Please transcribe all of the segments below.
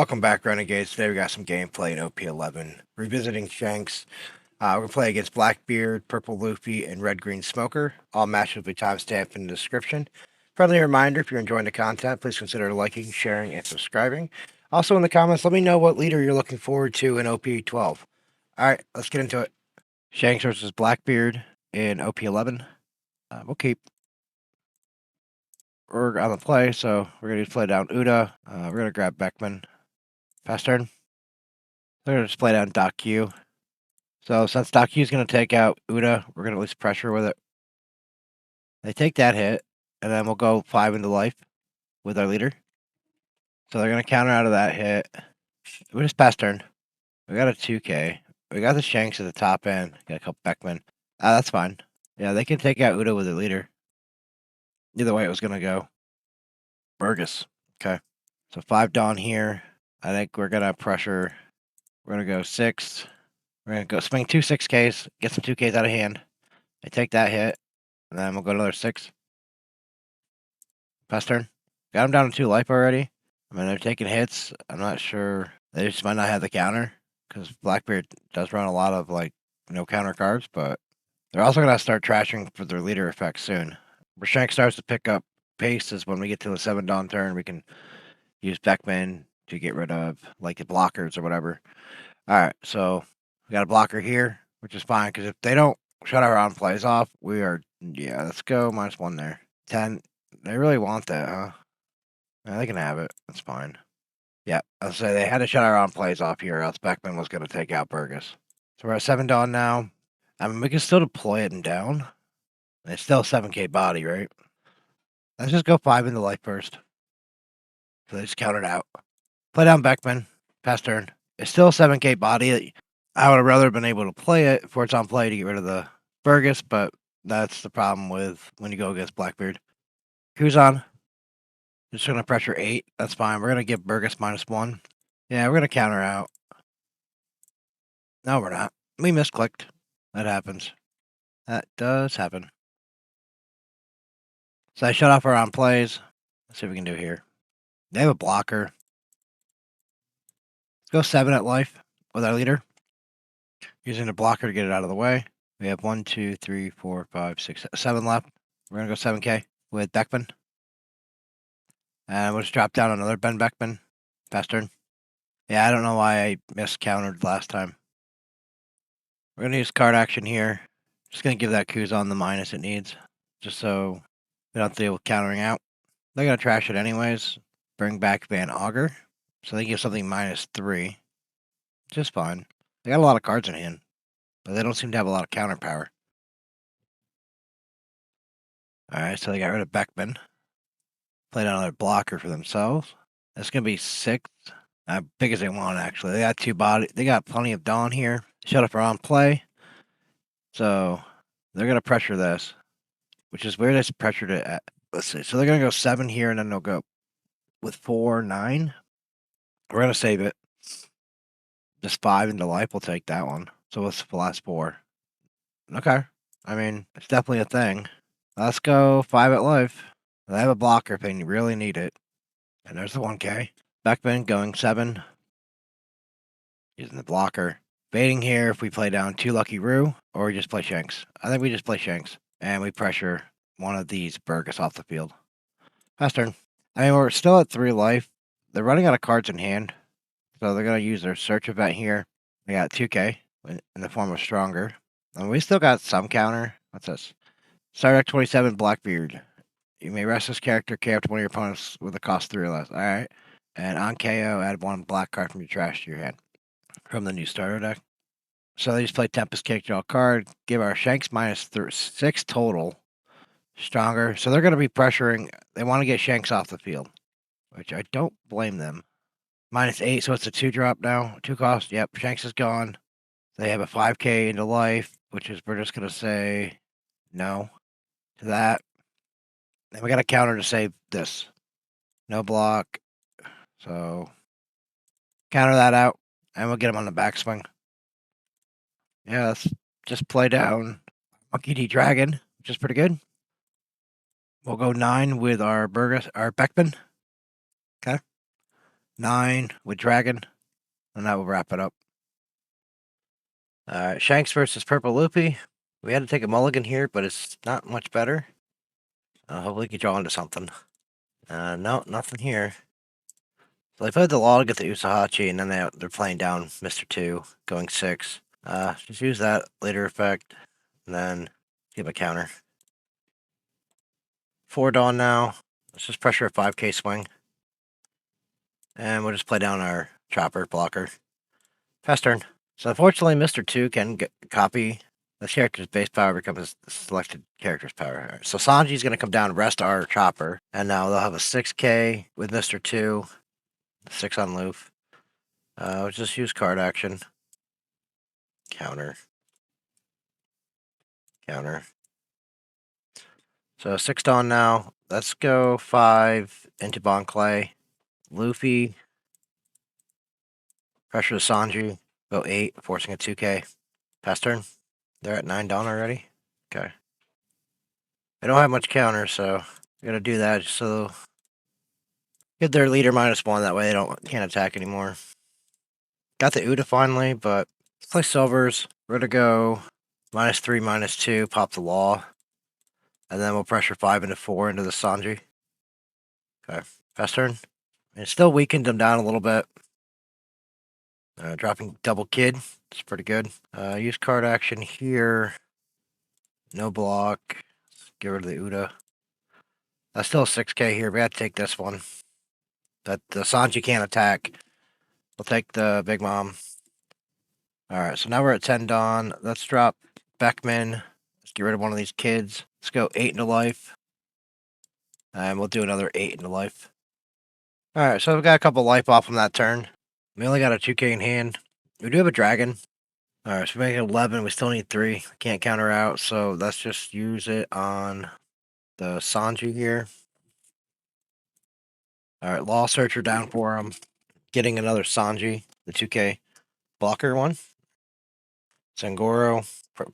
Welcome back, Renegades. Today we got some gameplay in OP11. Revisiting Shanks. We're going to play against Blackbeard, Purple Luffy, and Red Green Smoker. All matches will be timestamped in the description. Friendly reminder, if you're enjoying the content, please consider liking, sharing, and subscribing. Also in the comments, let me know what leader you're looking forward to in OP12. Alright, let's get into it. Shanks versus Blackbeard in OP11. We'll keep. We're on the play, so we're going to play down Uda. We're going to grab Beckman. Fast turn. They're going to just play down Doc Q. So since Doc Q's going to take out Uda, we're going to at least pressure with it. They take that hit, and then we'll go 5 into life with our leader. So they're going to counter out of that hit. We just pass turn. We got a 2K. We got the Shanks at the top end. Got a couple Beckman. That's fine. Yeah, they can take out Uda with their leader. Either way it was going to go. Burgess. Okay. So 5 Dawn here. I think we're going to pressure. We're going to go 6. We're going to go swing 2 6Ks. Get some 2Ks out of hand. They take that hit. And then we'll go another 6. Pass turn. Got him down to 2 life already. I mean, they're taking hits. I'm not sure. They just might not have the counter. Because Blackbeard does run a lot of, no counter cards. But they're also going to start trashing for their leader effect soon. Where Shank starts to pick up pace is when we get to the 7 Dawn turn. We can use Beckman to get rid of, the blockers or whatever. Alright, so we got a blocker here, which is fine. Because if they don't shut our on plays off, we are... Yeah, let's go -1 there. 10. They really want that, huh? Yeah, they can have it. That's fine. Yeah, I'll say they had to shut our on plays off here, or else Beckman was going to take out Burgess. So we're at 7 Dawn now. I mean, we can still deploy it and down. It's still 7K body, right? Let's just go 5 into life first. So they just countered out. Play down Beckman. Pass turn. It's still 7K body. I would have rather been able to play it before it's on play to get rid of the Burgess, but that's the problem with when you go against Blackbeard. Who's on? Just going to pressure 8. That's fine. We're going to give Burgess -1. Yeah, we're going to counter out. No, we're not. We misclicked. That happens. That does happen. So I shut off our on plays. Let's see what we can do here. They have a blocker. Let's go 7 at life with our leader. Using the blocker to get it out of the way. We have 1, 2, 3, 4, 5, 6, 7 left. We're going to go 7K with Beckman. And we'll just drop down another Ben Beckman. Fast turn. Yeah, I don't know why I miscountered last time. We're going to use card action here. Just going to give that Kuzan the minus it needs. Just so we don't deal with countering out. They're going to trash it anyways. Bring back Van Augur. So they give something -3. Just fine. They got a lot of cards in hand. But they don't seem to have a lot of counter power. Alright, so they got rid of Beckman. Played another blocker for themselves. That's going to be 6. As big as they want, actually. They got 2 body. They got plenty of Dawn here. Shut up for on play. So they're going to pressure this. Which is where they pressured it at. Let's see. So they're going to go 7 here, and then they'll go with 4, 9. We're going to save it. Just 5 into life. We'll take that one. So what's the last 4? Okay. I mean, it's definitely a thing. Let's go 5 at life. They have a blocker if they really need it. And there's the 1K. Beckman going 7. Using the blocker. Baiting here if we play down 2 Lucky Roo, or we just play Shanks. I think we just play Shanks. And we pressure one of these Burgess off the field. Fast turn. I mean, we're still at 3 life. They're running out of cards in hand. So they're going to use their search event here. They got 2K in the form of Stronger. And we still got some counter. What's this? Start at 27 Blackbeard. You may rest this character KO up to one of your opponents with a cost 3 or less. Alright. And on KO, add 1 black card from your trash to your hand. From the new starter deck. So they just play Tempest Kick, draw a card. Give our Shanks -6 total. Stronger. So they're going to be pressuring. They want to get Shanks off the field. Which I don't blame them. -8, so it's a 2 drop now. 2 cost. Yep, Shanks is gone. They have a 5K into life. Which is, we're just going to say no to that. Then we got a counter to save this. No block. So counter that out. And we'll get him on the backswing. Yeah, let's just play down Monkey D Dragon, which is pretty good. We'll go 9 with our Burgess, our Beckman. Okay. 9 with Dragon, and that will wrap it up. Shanks versus Purple Luffy. We had to take a mulligan here, but it's not much better. Hopefully we can draw into something. No, nothing here. So they played the law to get the Usahachi, and then they're playing down Mr. 2, going 6. Just use that later effect, and then give a counter. 4 Dawn now. Let's just pressure a 5k swing. And we'll just play down our chopper blocker. Fast turn. So unfortunately, Mr. 2 can copy the character's base power becomes the selected character's power. So Sanji's going to come down, rest our chopper, and now they'll have a 6k with Mr. 2, 6 on Luffy. We'll just use card action. Counter. Counter. So 6 Dawn now. Let's go 5 into Bon Clay. Luffy. Pressure to Sanji. Go 8, forcing a 2k. Pass turn. They're at 9 Dawn already. Okay. They don't have much counter, so we're gonna do that just so get their leader -1. That way they can't attack anymore. Got the Uda finally, but let's play silvers. We're gonna go -3, -2, pop the law, and then we'll pressure 5 into 4 into the Sanji. Okay, fast turn. And it still weakened them down a little bit. Dropping double kid. It's pretty good. Use card action here. No block. Let's get rid of the Uda. That's still a 6k here. We have to take this one. That the Sanji can't attack. We'll take the Big Mom. Alright, so now we're at 10 Dawn. Let's drop Beckman. Let's get rid of one of these kids. Let's go 8 into life. And we'll do another 8 into life. Alright, so we've got a couple life off from that turn. We only got a 2k in hand. We do have a dragon. Alright, so we make it 11. We still need 3. We can't counter out, so let's just use it on the Sanji here. Alright, Law Searcher down for him. Getting another Sanji, the 2k blocker one. Sangoro,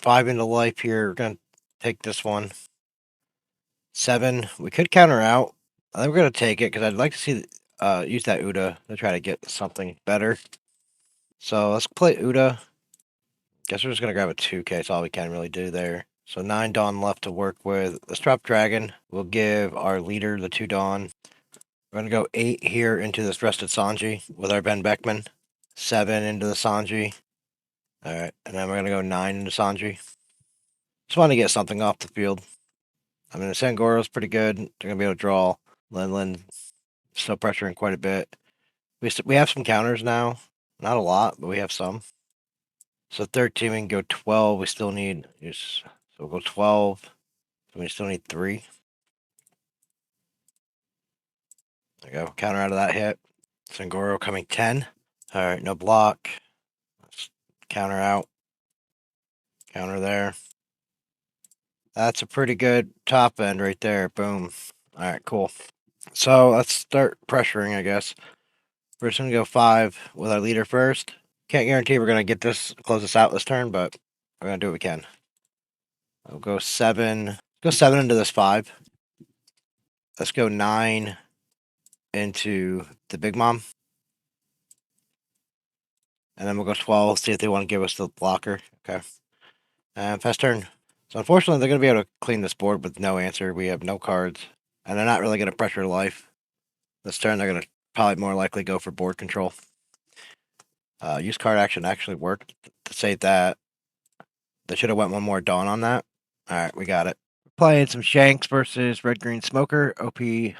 5 into life here. We're going to take this one. 7. We could counter out. I think we're going to take it because I'd like to see use that Uda to try to get something better. So let's play Uda. Guess we're just going to grab a 2k. That's all we can really do there. So 9 Dawn left to work with. Let's drop Dragon. We'll give our leader the 2 Dawn. We're going to go 8 here into this rested Sanji with our Ben Beckman. 7 into the Sanji. Alright, and then we're going to go 9 into Sanji. Just want to get something off the field. I mean, the Sangoro's pretty good. They're going to be able to draw. Lin still pressuring quite a bit. We have some counters now. Not a lot, but we have some. So 13, we can go 12. We still need... So we'll go 12. So we still need 3. There we go. Counter out of that hit. Sangoro coming 10. Alright, no block. Let's counter out. Counter there. That's a pretty good top end right there. Boom. Alright, cool. So let's start pressuring, I guess. We're just going to go 5 with our leader first. Can't guarantee we're going to get this, close this out this turn, but we're going to do what we can. We'll go 7. Go 7 into this 5. Let's go 9 into the Big Mom. And then we'll go 12, see if they want to give us the blocker. Okay. And fast turn. So unfortunately, they're going to be able to clean this board with no answer. We have no cards. And they're not really going to pressure life. This turn, they're going to probably more likely go for board control. Use card action actually worked to save that. They should have went one more Dawn on that. Alright, we got it. Playing some Shanks versus Red Green Smoker, OP 11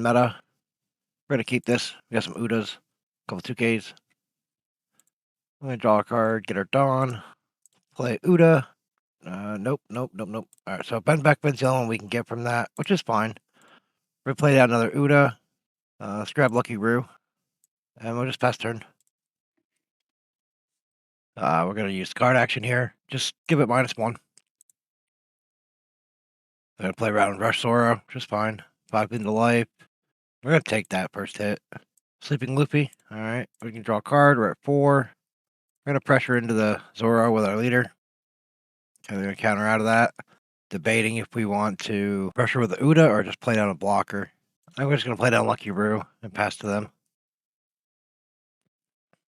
meta. We're going to keep this. We got some Udas, a couple 2Ks. I'm going to draw a card, get our Dawn. Play Uda. Nope. Alright, so Ben Beckman's the only one we can get from that, which is fine. We're going to play out another Uda. Let's grab Lucky Roo. And we'll just pass turn. We're going to use card action here. Just give it -1. I'm going to play around Rush Zoro, just fine. 5 into life. We're going to take that first hit. Sleeping Luffy. Alright, we can draw a card. We're at 4. We're going to pressure into the Zoro with our leader. And we're going to counter out of that. Debating if we want to pressure with the Uda or just play down a blocker. I'm just going to play down Lucky Roo and pass to them.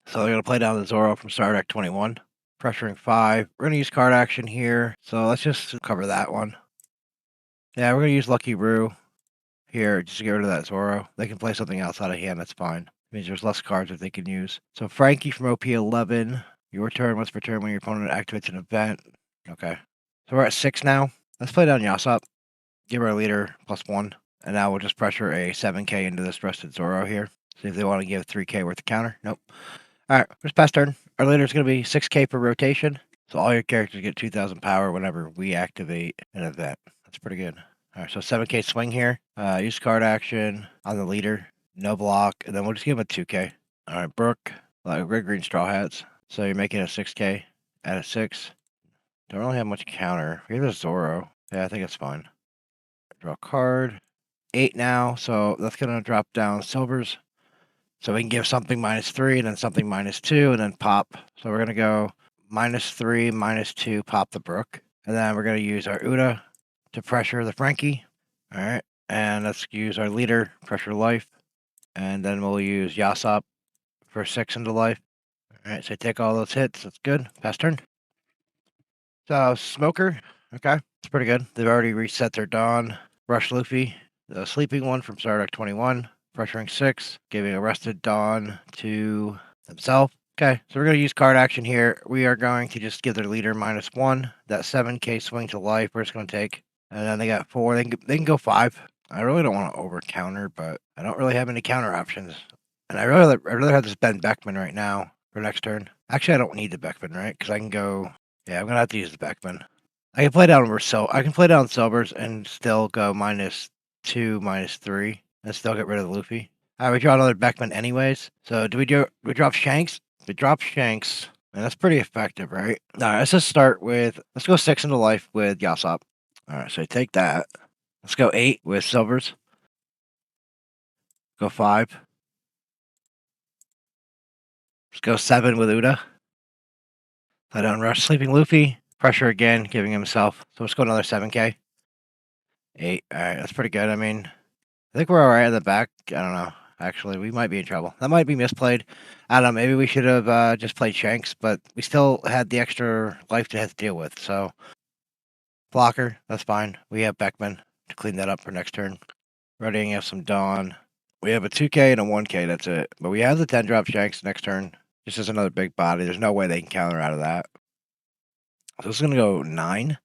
So they're going to play down the Zoro from Star Deck 21. Pressuring 5. We're going to use card action here. So let's just cover that one. Yeah, we're going to use Lucky Roo here just to get rid of that Zoro. They can play something else out of hand. That's fine. It means there's less cards that they can use. So Frankie from OP11. Your turn. Once per turn when your opponent activates an event. Okay. So we're at 6 now. Let's play down Yasop. Give our leader +1. And now we'll just pressure a 7k into this rested Zoro here. See if they want to give 3k worth of counter. Nope. Alright, just pass turn. Our leader's going to be 6k per rotation. So all your characters get 2,000 power whenever we activate an event. That's pretty good. Alright, so 7k swing here. Use card action on the leader. No block. And then we'll just give him a 2k. Alright, Brooke. Red green straw hats. So you're making a 6k at a 6. Don't really have much counter. We have a Zoro. Yeah, I think it's fine. Draw a card. 8 now, so that's going to drop down silvers. So we can give something -3, and then something -2, and then pop. So we're going to go -3, -2, pop the Brook. And then we're going to use our Uda to pressure the Frankie. All right. And let's use our leader, pressure life. And then we'll use Yasop for 6 into life. All right. So take all those hits. That's good. Pass turn. So Smoker. Okay. It's pretty good. They've already reset their Dawn. Rush Luffy, the sleeping one from Star Deck 21. Pressuring 6, giving a rested Dawn to himself. Okay, so we're going to use card action here. We are going to just give their leader -1. That 7k swing to life, we're just going to take. And then they got 4. They can go 5. I really don't want to over counter, but I don't really have any counter options. And I'd rather have this Ben Beckman right now for next turn. Actually, I don't need the Beckman, right? Because I can go. Yeah, I'm going to have to use the Beckman. I can play down I can play down Silvers and still go -2, -3. And still get rid of the Luffy. We draw another Beckman anyways. So we drop Shanks? We drop Shanks. And that's pretty effective, right? Alright, let's just start with, let's go 6 into life with Yasop. Alright, so take that. Let's go 8 with Silvers. Go 5. Let's go 7 with Uda. Play down Rush Sleeping Luffy. Pressure again, giving himself. So let's go another 7k. 8. Alright, that's pretty good. I mean, I think we're alright at the back. I don't know. Actually, we might be in trouble. That might be misplayed. I don't know. Maybe we should have just played Shanks, but we still had the extra life to have to deal with. So, blocker, that's fine. We have Beckman to clean that up for next turn. Readying up some Dawn. We have a 2k and a 1k. That's it. But we have the 10 drop Shanks next turn. This is another big body. There's no way they can counter out of that. So this is going to go 9.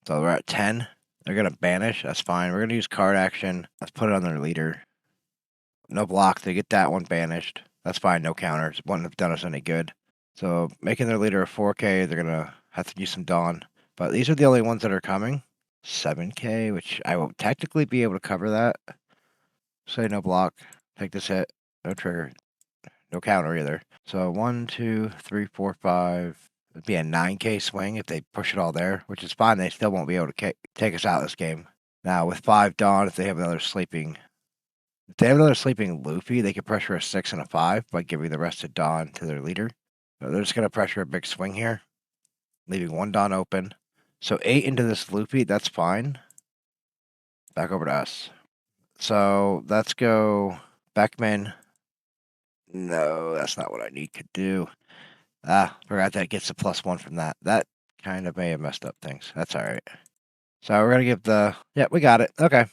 So we're at 10. They're going to banish. That's fine. We're going to use card action. Let's put it on their leader. No block. They get that one banished. That's fine. No counters. Wouldn't have done us any good. So making their leader a 4k, they're going to have to use some Dawn. But these are the only ones that are coming. 7k, which I will technically be able to cover that. Say no block. Take this hit. No trigger. No counter either. So 1, 2, 3, 4, 5. It'd be a 9k swing if they push it all there, which is fine. They still won't be able to take us out of this game. Now, with 5 Dawn, if they have another sleeping Luffy, they could pressure a 6 and a 5 by giving the rest of Dawn to their leader. So they're just going to pressure a big swing here, leaving 1 Dawn open. So 8 into this Luffy, that's fine. Back over to us. So let's go Beckman. No, that's not what I need to do. Forgot that gets a +1 from that. That kind of may have messed up things. That's all right. So we're going to give we got it. Okay.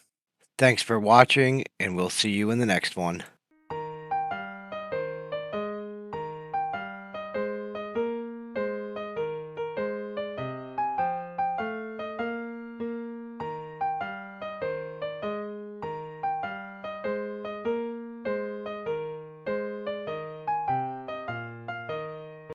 Thanks for watching, and we'll see you in the next one.